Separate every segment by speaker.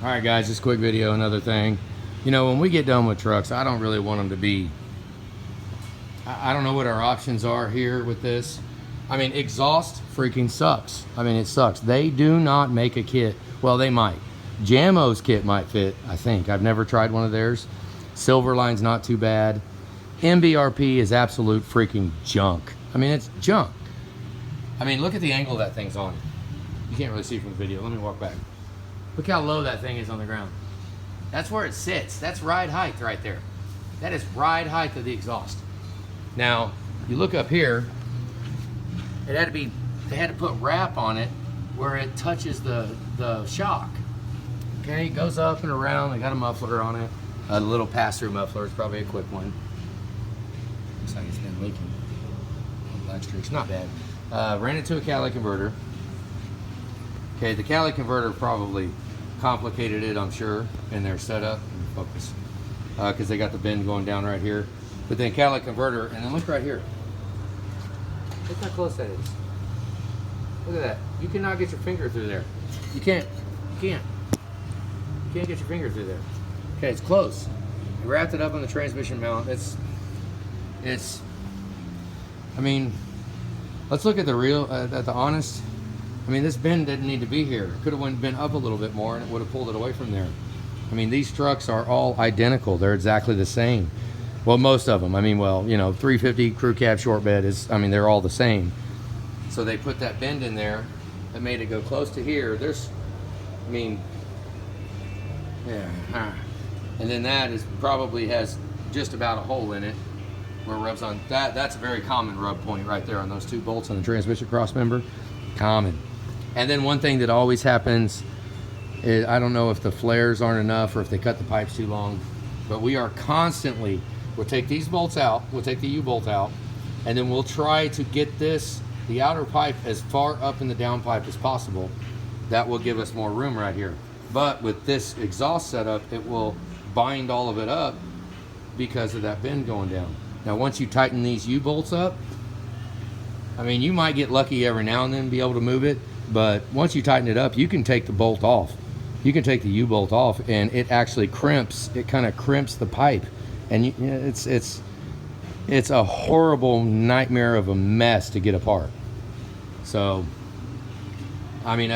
Speaker 1: All right, guys, just a quick video, another thing. You know, when we get done with trucks, I don't really want them to be, I don't know what our options are here with this. I mean, exhaust freaking sucks. I mean, it sucks. They do not make a kit. Well, they might. Jamo's kit might fit, I think. I've never tried one of theirs. Silverline's not too bad. MBRP is absolute freaking junk. I mean, it's junk. I mean, look at the angle that thing's on. You can't really see from the video. Let me walk back. Look how low that thing is on the ground. That's where it sits. That's ride height right there. That is ride height of the exhaust. Now, you look up here, it had to be, they had to put wrap on it where it touches the shock. Okay, it goes up and around. They got a muffler on it. A little pass-through muffler. It's probably a quick one. Looks like it's been leaking. Black streaks, not bad. Ran it to a catalytic converter. Okay, the catalytic converter probably complicated it, I'm sure, in their setup. Focus. Because they got the bend going down right here. But then catalytic converter, and then look right here. Look how close that is. Look at that. You cannot get your finger through there. You can't. You can't. You can't get your finger through there. Okay, it's close. I wrapped it up on the transmission mount. It's. I mean, let's look at the real, at the honest. I mean, this bend didn't need to be here. It could have been up a little bit more, and it would have pulled it away from there. I mean, these trucks are all identical. They're exactly the same. Well, most of them. I mean, well, you know, 350 crew cab short bed is, I mean, they're all the same. So they put that bend in there that made it go close to here. There's, I mean, yeah. And then that is probably has just about a hole in it where it rubs on. That's a very common rub point right there on those two bolts on the transmission cross member. Common. And then one thing that always happens is, I don't know if the flares aren't enough or if they cut the pipes too long, but we are constantly, we'll take these bolts out, we'll take the U-bolt out, and then we'll try to get this, the outer pipe, as far up in the downpipe as possible. That will give us more room right here. But with this exhaust setup, it will bind all of it up because of that bend going down. Now, once you tighten these U-bolts up, I mean, you might get lucky every now and then be able to move it, but once you tighten it up, you can take the bolt off. You can take the U-bolt off, and it actually crimps. It kind of crimps the pipe, and it's a horrible nightmare of a mess to get apart. So, I mean,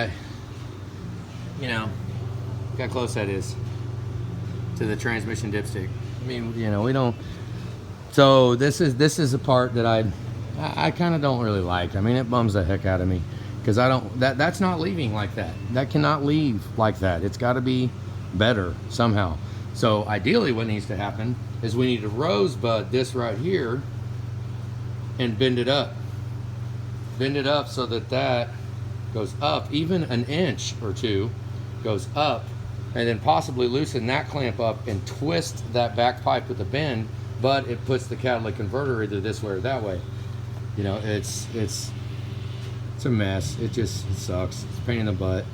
Speaker 1: you know, look how close that is to the transmission dipstick. I mean, you know, we don't. So this is a part that I kind of don't really like. I mean, it bums the heck out of me because I don't, that's not leaving like that. That cannot leave like that. It's got to be better somehow. So ideally what needs to happen is we need to rosebud this right here and bend it up. Bend it up so that that goes up even an inch or two, goes up, and then possibly loosen that clamp up and twist that back pipe with a bend, but it puts the catalytic converter either this way or that way. You know, it's a mess. It sucks. It's a pain in the butt.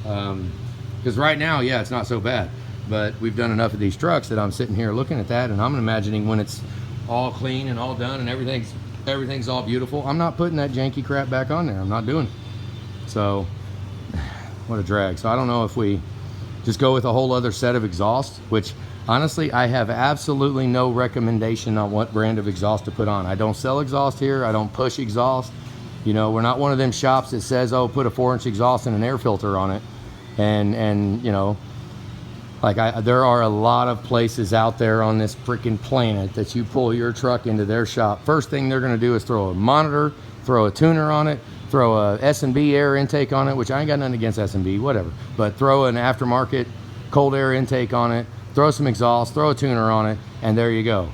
Speaker 1: Because right now, yeah, it's not so bad. But we've done enough of these trucks that I'm sitting here looking at that, and I'm imagining when it's all clean and all done and everything's all beautiful, I'm not putting that janky crap back on there. I'm not doing it. So, what a drag. So I don't know if we just go with a whole other set of exhaust, which honestly, I have absolutely no recommendation on what brand of exhaust to put on. I don't sell exhaust here. I don't push exhaust. You know, we're not one of them shops that says, oh, put a 4-inch exhaust and an air filter on it. And you know, like there are a lot of places out there on this freaking planet that you pull your truck into their shop. First thing they're going to do is throw a monitor, throw a tuner on it, throw a S&B air intake on it, which I ain't got nothing against S&B, whatever. But throw an aftermarket cold air intake on it, throw some exhaust, throw a tuner on it, and there you go.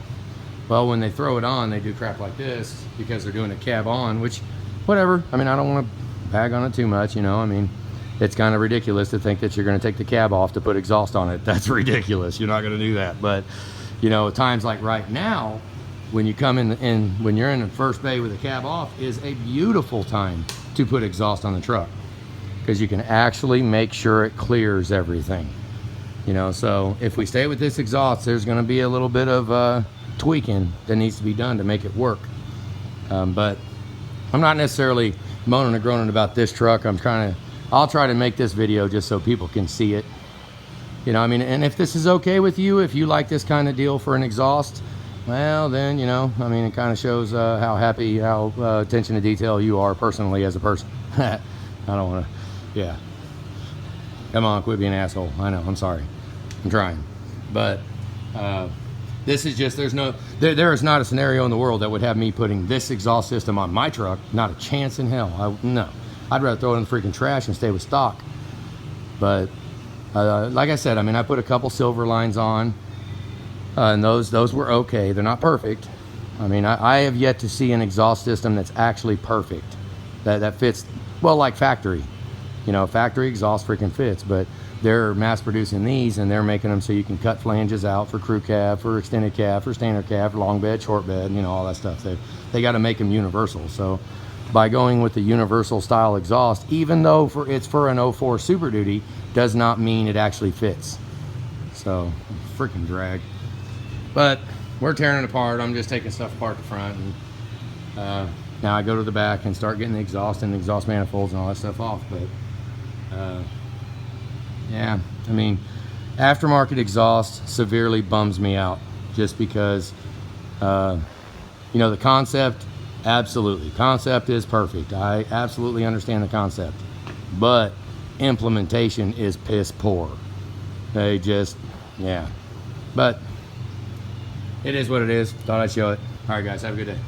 Speaker 1: Well, when they throw it on, they do crap like this because they're doing a cab on, which, whatever. I mean, I don't want to bag on it too much, you know. I mean, it's kind of ridiculous to think that you're going to take the cab off to put exhaust on it. That's ridiculous. You're not going to do that. But, you know, times like right now, when you come in when you're in the first bay with the cab off, is a beautiful time to put exhaust on the truck because you can actually make sure it clears everything. You know, so if we stay with this exhaust, there's going to be a little bit of tweaking that needs to be done to make it work. But I'm not necessarily moaning and groaning about this truck. I'll try to make this video just so people can see it You know, I mean, and if this is okay with you, if you like this kind of deal for an exhaust, well, then, you know, I mean, it kind of shows how happy, how attention to detail you are personally as a person. I don't want to, yeah. Come on, quit being an asshole. I know, I'm sorry. I'm trying. But this is just, there is not a scenario in the world that would have me putting this exhaust system on my truck. Not a chance in hell. No. I'd rather throw it in the freaking trash and stay with stock. But like I said, I mean, I put a couple silver lines on. And those were okay. They're not perfect. I mean, I have yet to see an exhaust system that's actually perfect. That fits, well, like factory. You know, factory exhaust freaking fits, but they're mass producing these and they're making them so you can cut flanges out for crew cab, for extended cab, for standard cab, for long bed, short bed, you know, all that stuff. They got to make them universal. So by going with the universal style exhaust, even though it's for an 04 Super Duty, does not mean it actually fits. So freaking drag. But we're tearing it apart. I'm just taking stuff apart the front, and now I go to the back and start getting the exhaust and the exhaust manifolds and all that stuff off. But yeah, I mean, aftermarket exhaust severely bums me out, just because you know, the concept, absolutely, concept is perfect. I absolutely understand the concept, but implementation is piss poor. They just, yeah, but it is what it is. Thought I'd show it. All right, guys, have a good day.